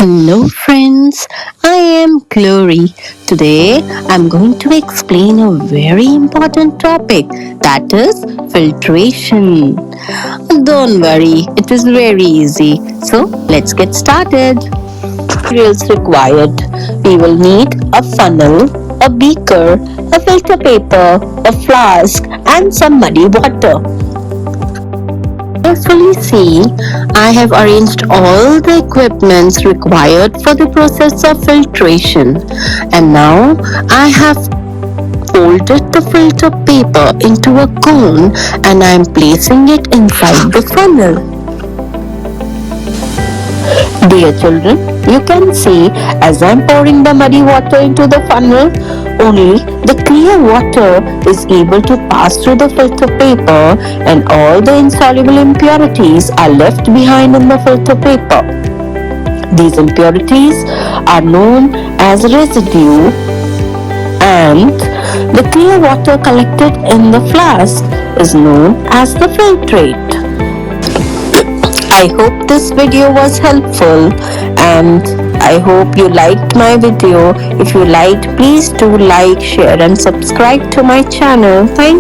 Hello, friends. I am Glory. Today, I'm going to explain a very important topic that is filtration. Don't worry, it is very easy. So, let's get started. Materials required: we will need a funnel, a beaker, a filter paper, a flask, and some muddy water. Carefully see, I have arranged all the equipments required for the process of filtration, and now I have folded the filter paper into a cone and I am placing it inside the funnel. Dear children, you can see as I am pouring the muddy water into the funnel, only the clear water is able to pass through the filter paper and all the insoluble impurities are left behind in the filter paper. These impurities are known as residue, and the clear water collected in the flask is known as the filtrate. I hope this video was helpful and I hope you liked my video. If you liked, please do like, share and subscribe to my channel. Thank